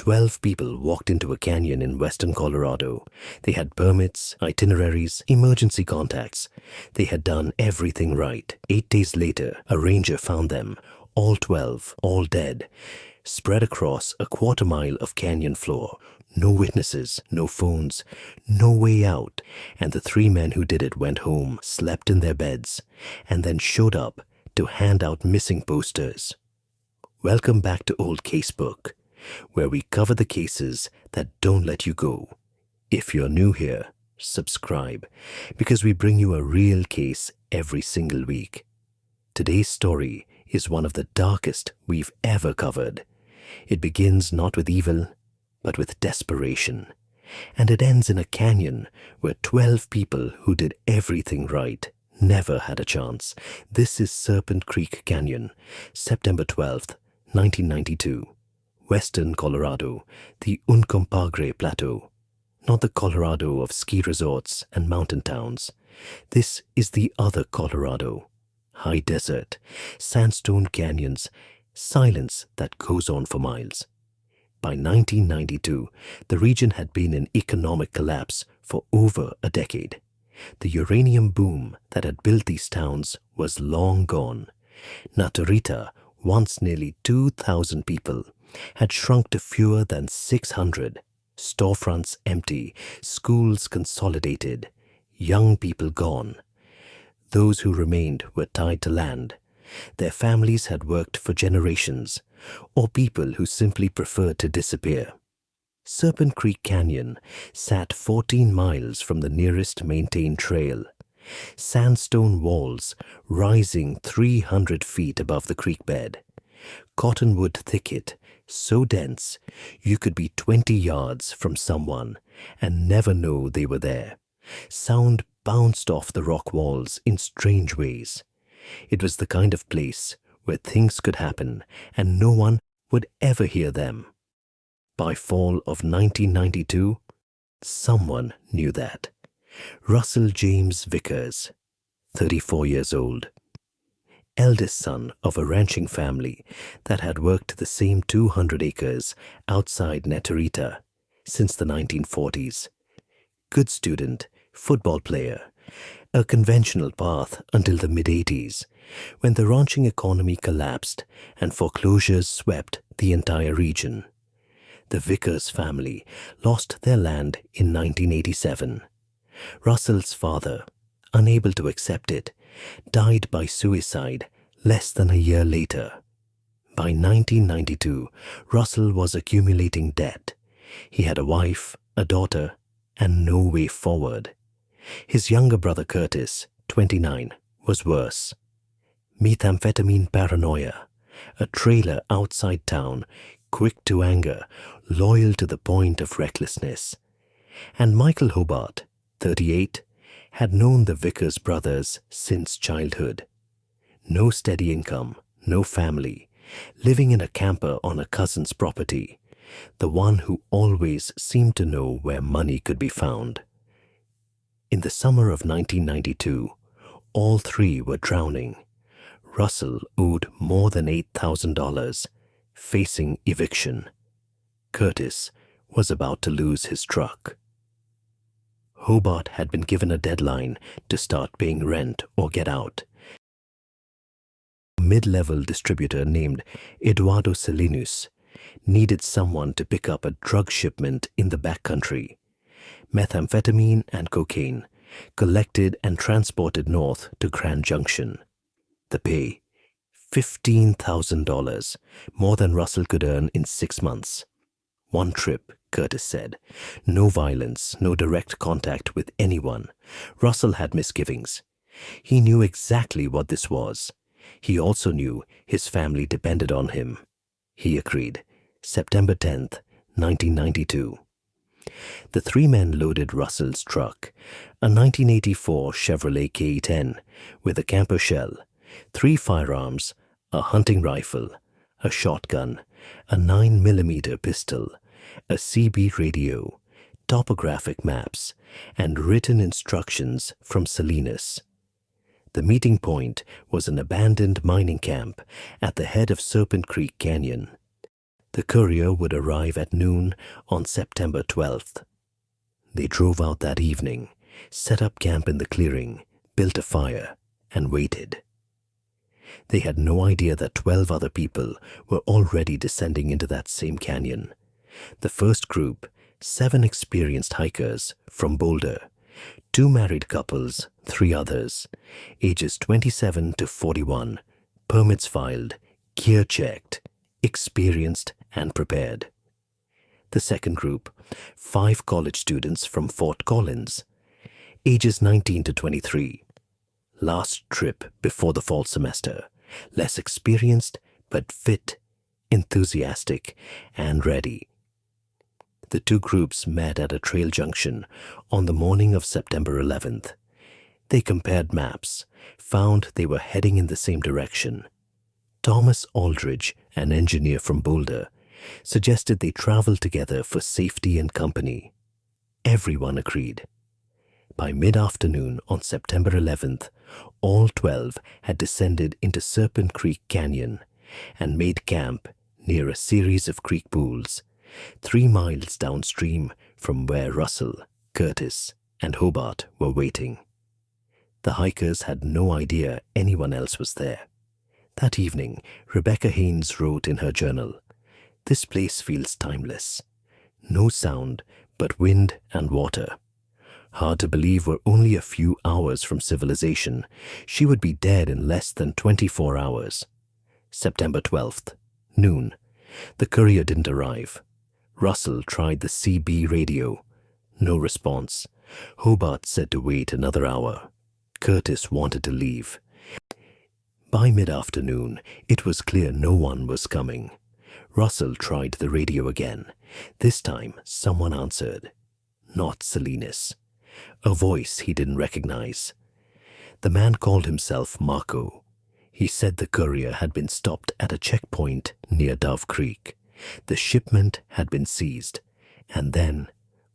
12 people walked into a canyon in western Colorado. They had permits, itineraries, emergency contacts. They had done everything right. 8 days later, a ranger found them, all 12, all dead, spread across a quarter-mile of canyon floor. No witnesses, no phones, no way out. And the 3 men who did it went home, slept in their beds, and then showed up to hand out missing posters. Welcome back to Old Casebook, where we cover the cases that don't let you go. If you're new here, subscribe, because we bring you a real case every single week. Today's story is one of the darkest we've ever covered. It begins not with evil, but with desperation. And it ends in a canyon where 12 people who did everything right never had a chance. This is Serpent Creek Canyon, September 12th, 1992. Western Colorado, the Uncompahgre Plateau. Not the Colorado of ski resorts and mountain towns. This is the other Colorado. High desert, sandstone canyons, silence that goes on for miles. By 1992, the region had been in economic collapse for over a decade. The uranium boom that had built these towns was long gone. Naturita, once nearly 2,000 people, had shrunk to fewer than 600. Storefronts empty, schools consolidated, young people gone. Those who remained were tied to land. Their families had worked for generations, or people who simply preferred to disappear. Serpent Creek Canyon sat 14 miles from the nearest maintained trail. Sandstone walls rising 300 feet above the creek bed. Cottonwood thicket so dense you could be 20 yards from someone and never know they were there. Sound bounced off the rock walls in strange ways. It was the kind of place where things could happen and no one would ever hear them. By fall of 1992, someone knew that. Russell James Vickers, 34 years old, eldest son of a ranching family that had worked the same 200 acres outside Naturita since the 1940s. Good student, football player, a conventional path until the mid-80s, when the ranching economy collapsed and foreclosures swept the entire region. The Vickers family lost their land in 1987. Russell's father, unable to accept it, died by suicide less than a year later. By 1992, Russell was accumulating debt. He had a wife, a daughter, and no way forward. His younger brother Curtis, 29, was worse. Methamphetamine paranoia, a trailer outside town, quick to anger, loyal to the point of recklessness. And Michael Hobart, 38, had known the Vickers brothers since childhood. No steady income, no family, living in a camper on a cousin's property, the one who always seemed to know where money could be found. In the summer of 1992, all 3 were drowning. Russell owed more than $8,000, facing eviction. Curtis was about to lose his truck. Hobart had been given a deadline to start paying rent or get out. A mid-level distributor named Eduardo Selinus needed someone to pick up a drug shipment in the backcountry. Methamphetamine and cocaine, collected and transported north to Grand Junction. The pay, $15,000, more than Russell could earn in 6 months. One trip, Curtis said. No violence, no direct contact with anyone. Russell had misgivings. He knew exactly what this was. He also knew his family depended on him. He agreed. September 10th, 1992. The 3 men loaded Russell's truck, a 1984 Chevrolet K10 with a camper shell, 3 firearms, a hunting rifle, a shotgun, a 9mm pistol, a CB radio, topographic maps, and written instructions from Salinas. The meeting point was an abandoned mining camp at the head of Serpent Creek Canyon. The courier would arrive at noon on September 12th. They drove out that evening, set up camp in the clearing, built a fire, and waited. They had no idea that 12 other people were already descending into that same canyon. The first group, 7 experienced hikers from Boulder, 2 married couples, 3 others, ages 27 to 41, permits filed, gear checked, experienced and prepared. The second group, 5 college students from Fort Collins, ages 19 to 23, last trip before the fall semester, less experienced but fit, enthusiastic, and ready. The 2 groups met at a trail junction on the morning of September 11th. They compared maps, found they were heading in the same direction. Thomas Aldridge, an engineer from Boulder, suggested they travel together for safety and company. Everyone agreed. By mid-afternoon on September 11th, all 12 had descended into Serpent Creek Canyon and made camp near a series of creek pools, 3 miles downstream from where Russell, Curtis, and Hobart were waiting. The hikers had no idea anyone else was there. That evening, Rebecca Haynes wrote in her journal, "This place feels timeless. No sound but wind and water. Hard to believe we're only a few hours from civilization. She would be dead in less than 24 hours. September 12th, noon. The courier didn't arrive. Russell tried the CB radio. No response. Hobart said to wait another hour. Curtis wanted to leave. By mid-afternoon, it was clear no one was coming. Russell tried the radio again. This time, someone answered. Not Salinas. A voice he didn't recognize. The man called himself Marco. He said the courier had been stopped at a checkpoint near Dove Creek. The shipment had been seized. And then,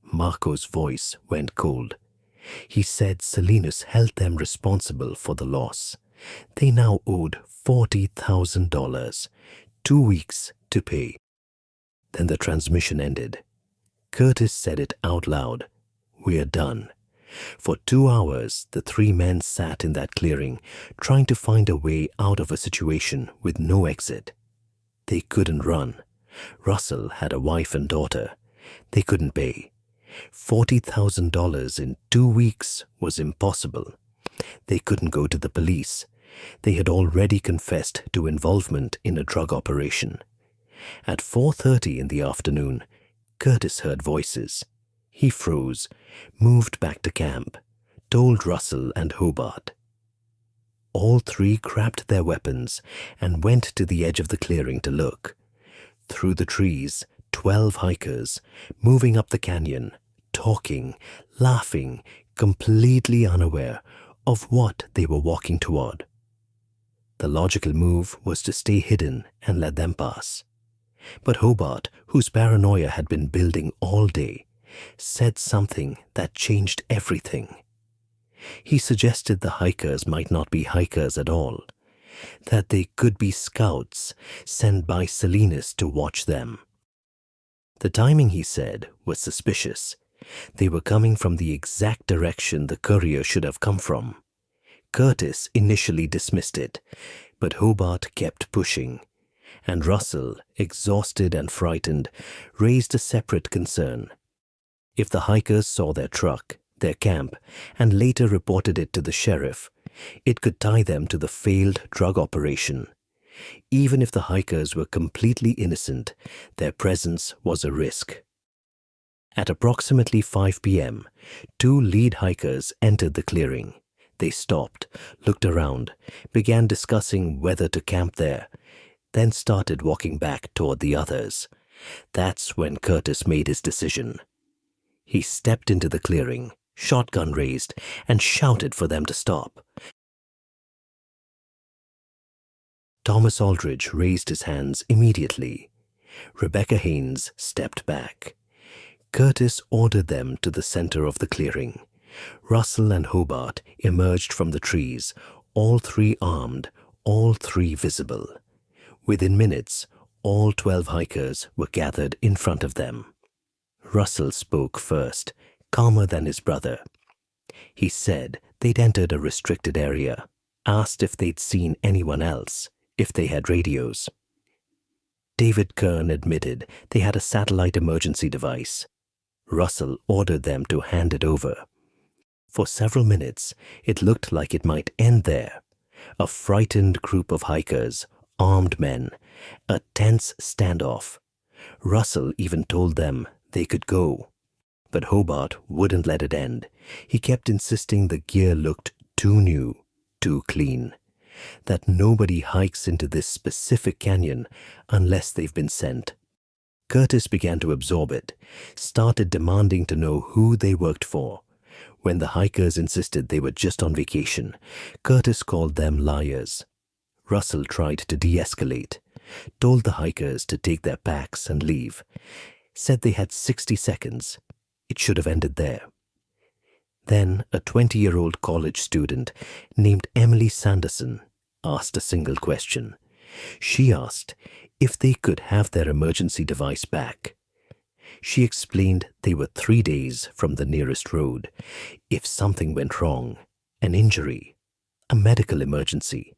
Marco's voice went cold. He said Salinas held them responsible for the loss. They now owed $40,000, 2 weeks to pay. Then the transmission ended. Curtis said it out loud. We're done. For 2 hours, the 3 men sat in that clearing, trying to find a way out of a situation with no exit. They couldn't run. Russell had a wife and daughter. They couldn't pay. $40,000 in 2 weeks was impossible. They couldn't go to the police. They had already confessed to involvement in a drug operation. At 4:30 in the afternoon, Curtis heard voices. He froze, moved back to camp, told Russell and Hobart. All 3 grabbed their weapons and went to the edge of the clearing to look. Through the trees, 12 hikers, moving up the canyon, talking, laughing, completely unaware of what they were walking toward. The logical move was to stay hidden and let them pass. But Hobart, whose paranoia had been building all day, said something that changed everything. He suggested the hikers might not be hikers at all, that they could be scouts sent by Salinas to watch them. The timing, he said, was suspicious. They were coming from the exact direction the courier should have come from. Curtis initially dismissed it, but Hobart kept pushing, and Russell, exhausted and frightened, raised a separate concern. If the hikers saw their truck, their camp, and later reported it to the sheriff, it could tie them to the failed drug operation. Even if the hikers were completely innocent, their presence was a risk. At approximately 5 p.m., 2 lead hikers entered the clearing. They stopped, looked around, began discussing whether to camp there, then started walking back toward the others. That's when Curtis made his decision. He stepped into the clearing, shotgun raised, and shouted for them to stop. Thomas Aldridge raised his hands immediately. Rebecca Haynes stepped back. Curtis ordered them to the center of the clearing. Russell and Hobart emerged from the trees, all 3 armed, all 3 visible. Within minutes, All 12 hikers were gathered in front of them. Russell spoke first, calmer than his brother. He said they'd entered a restricted area, asked if they'd seen anyone else, if they had radios. David Kern admitted they had a satellite emergency device. Russell ordered them to hand it over. For several minutes, it looked like it might end there. A frightened group of hikers, armed men, a tense standoff. Russell even told them they could go. But Hobart wouldn't let it end. He kept insisting the gear looked too new, too clean. That nobody hikes into this specific canyon unless they've been sent. Curtis began to absorb it, started demanding to know who they worked for. When the hikers insisted they were just on vacation, Curtis called them liars. Russell tried to de-escalate, told the hikers to take their packs and leave, said they had 60 seconds. It should have ended there. Then a 20-year-old college student named Emily Sanderson asked a single question. She asked if they could have their emergency device back. She explained they were 3 days from the nearest road. If something went wrong, an injury, a medical emergency,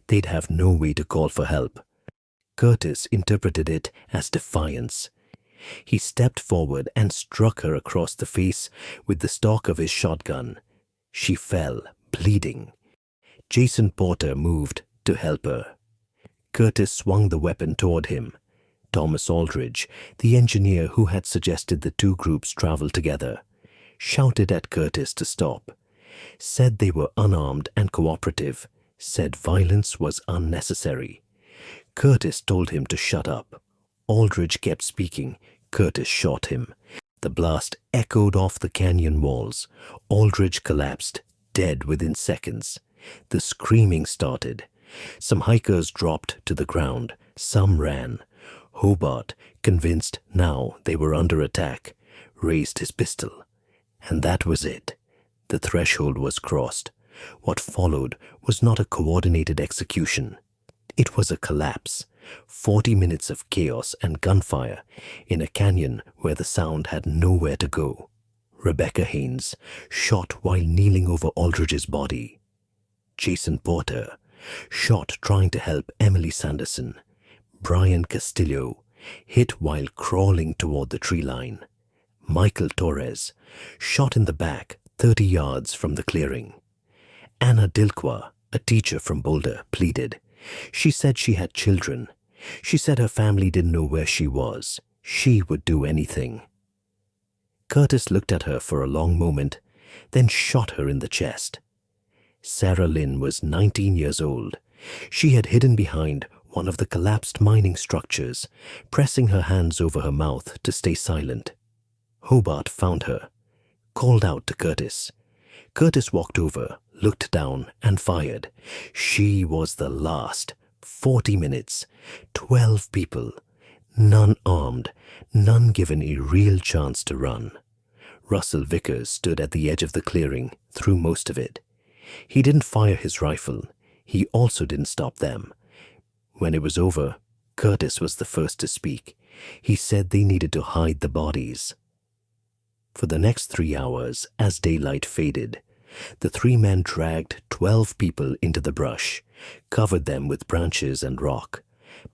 they'd have no way to call for help. Curtis interpreted it as defiance. He stepped forward and struck her across the face with the stock of his shotgun. She fell, bleeding. Jason Porter moved to help her. Curtis swung the weapon toward him. Thomas Aldridge, the engineer who had suggested the two groups travel together, shouted at Curtis to stop, said they were unarmed and cooperative, said violence was unnecessary. Curtis told him to shut up. Aldridge kept speaking. Curtis shot him. The blast echoed off the canyon walls. Aldridge collapsed, dead within seconds. The screaming started. Some hikers dropped to the ground. Some ran. Hobart, convinced now they were under attack, raised his pistol. And that was it. The threshold was crossed. What followed was not a coordinated execution. It was a collapse. 40 minutes of chaos and gunfire in a canyon where the sound had nowhere to go. Rebecca Haynes shot while kneeling over Aldridge's body. Jason Porter shot trying to help Emily Sanderson. Brian Castillo hit while crawling toward the tree line. Michael Torres shot in the back 30 yards from the clearing. Anna Dilkwa, a teacher from Boulder, pleaded. She said she had children. She said her family didn't know where she was. She would do anything. Curtis looked at her for a long moment, then shot her in the chest. Sarah Lynn was 19 years old. She had hidden behind one of the collapsed mining structures, pressing her hands over her mouth to stay silent. Hobart found her, called out to Curtis. Curtis walked over, looked down, and fired. She was the last. 40 minutes, 12 people, none armed, none given a real chance to run. Russell Vickers stood at the edge of the clearing through most of it. He didn't fire his rifle. He also didn't stop them. When it was over, Curtis was the first to speak. He said they needed to hide the bodies. For the next 3 hours, as daylight faded, the three men dragged 12 people into the brush, covered them with branches and rock,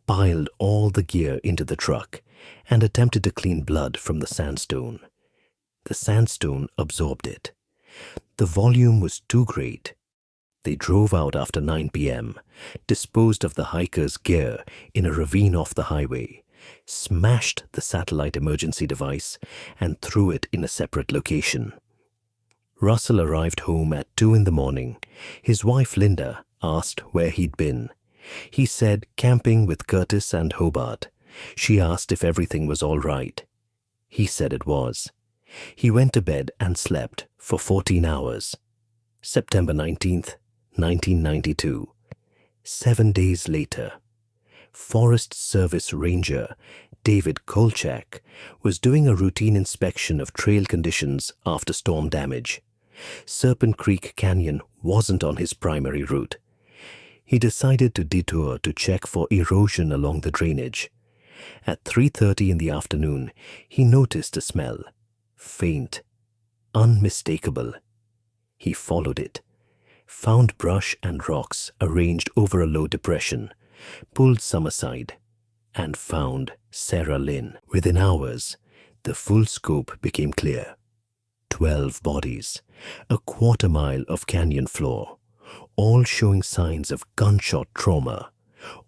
piled all the gear into the truck, and attempted to clean blood from the sandstone. The sandstone absorbed it. The volume was too great. They drove out after 9 p.m., disposed of the hikers' gear in a ravine off the highway, smashed the satellite emergency device, and threw it in a separate location. Russell arrived home at 2 in the morning. His wife Linda asked where he'd been. He said camping with Curtis and Hobart. She asked if everything was all right. He said it was. He went to bed and slept for 14 hours. September 19th, 1992. 7 days later, Forest Service Ranger David Kolchak was doing a routine inspection of trail conditions after storm damage. Serpent Creek Canyon wasn't on his primary route. He decided to detour to check for erosion along the drainage. At 3:30 in the afternoon, he noticed a smell. Faint, unmistakable. He followed it, found brush and rocks arranged over a low depression, pulled some aside, and found Sarah Lynn. Within hours, the full scope became clear. 12 bodies, a quarter-mile of canyon floor, all showing signs of gunshot trauma,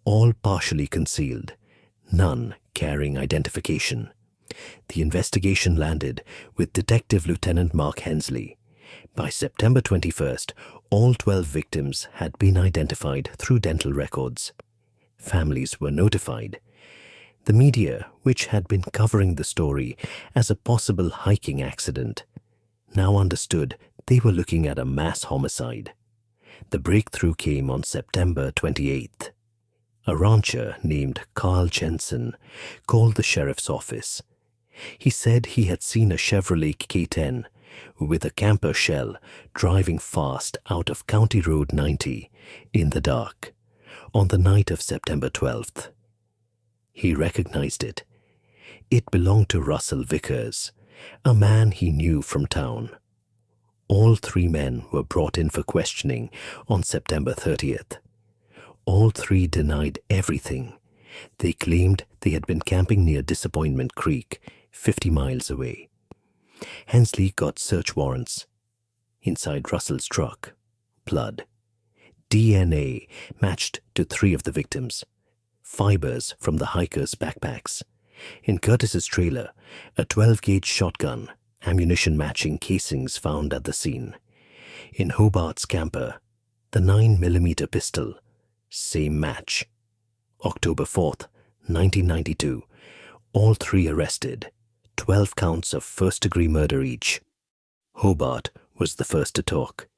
all partially concealed, none carrying identification. The investigation landed with Detective Lieutenant Mark Hensley. By September 21st, all 12 victims had been identified through dental records. Families were notified. The media, which had been covering the story as a possible hiking accident, now understood they were looking at a mass homicide. The breakthrough came on September 28th. A rancher named Carl Jensen called the sheriff's office. He said he had seen a Chevrolet K10 with a camper shell driving fast out of County Road 90 in the dark on the night of September 12th. He recognized it. It belonged to Russell Vickers, a man he knew from town. All 3 men were brought in for questioning on September 30th. All 3 denied everything. They claimed they had been camping near Disappointment Creek, 50 miles away. Hensley got search warrants. Inside Russell's truck, blood. DNA matched to 3 of the victims. Fibers from the hikers' backpacks. In Curtis's trailer, a 12-gauge shotgun, ammunition matching casings found at the scene. In Hobart's camper, the 9mm pistol, same match. October 4th, 1992, all 3 arrested, 12 counts of first-degree murder each. Hobart was the first to talk.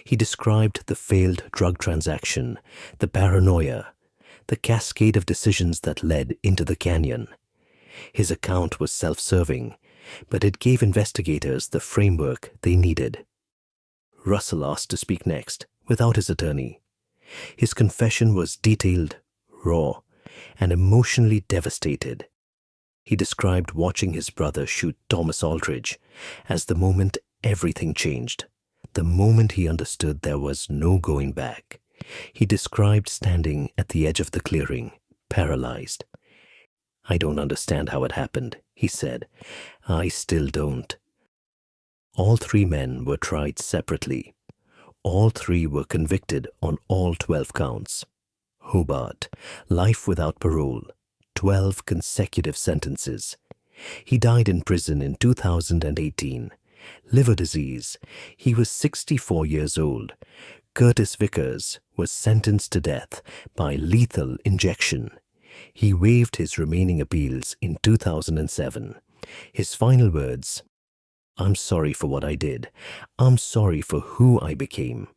He described the failed drug transaction, the paranoia, the cascade of decisions that led into the canyon. His account was self-serving, but it gave investigators the framework they needed. Russell asked to speak next, without his attorney. His confession was detailed, raw, and emotionally devastated. He described watching his brother shoot Thomas Aldridge as the moment everything changed, the moment he understood there was no going back. He described standing at the edge of the clearing, paralyzed. "I don't understand how it happened," he said. "I still don't." All 3 men were tried separately. All 3 were convicted on all 12 counts. Hobart, life without parole, 12 consecutive sentences. He died in prison in 2018. Liver disease. He was 64 years old. Curtis Vickers was sentenced to death by lethal injection. He waived his remaining appeals in 2007. His final words, "I'm sorry for what I did. I'm sorry for who I became."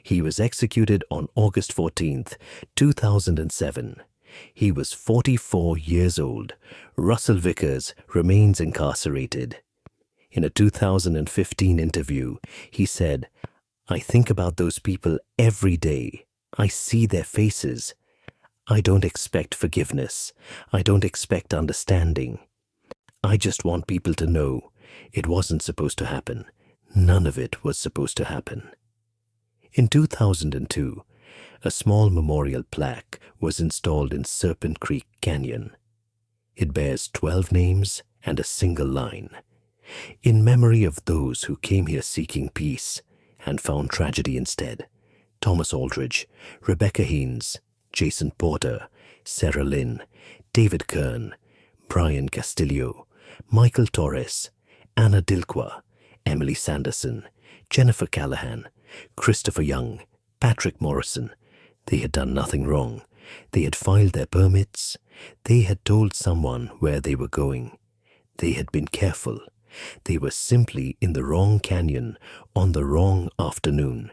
He was executed on August 14th, 2007. He was 44 years old. Russell Vickers remains incarcerated. In a 2015 interview, he said, "I think about those people every day. I see their faces. I don't expect forgiveness. I don't expect understanding. I just want people to know it wasn't supposed to happen. None of it was supposed to happen." In 2002, a small memorial plaque was installed in Serpent Creek Canyon. It bears 12 names and a single line. In memory of those who came here seeking peace and found tragedy instead: Thomas Aldridge, Rebecca Haynes, Jason Porter, Sarah Lynn, David Kern, Brian Castillo, Michael Torres, Anna Dilqua, Emily Sanderson, Jennifer Callahan, Christopher Young, Patrick Morrison. They had done nothing wrong. They had filed their permits. They had told someone where they were going. They had been careful. They were simply in the wrong canyon on the wrong afternoon.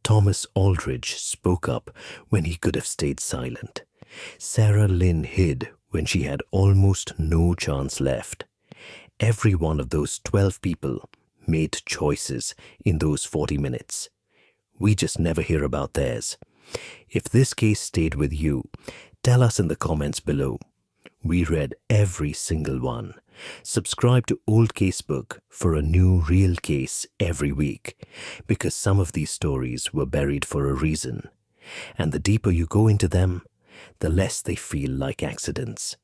Thomas Aldridge spoke up when he could have stayed silent. Sarah Lynn hid when she had almost no chance left. Every one of those 12 people made choices in those 40 minutes. We just never hear about theirs. If this case stayed with you, tell us in the comments below. We read every single one. Subscribe to Old Casebook for a new real case every week, because some of these stories were buried for a reason. And the deeper you go into them, the less they feel like accidents.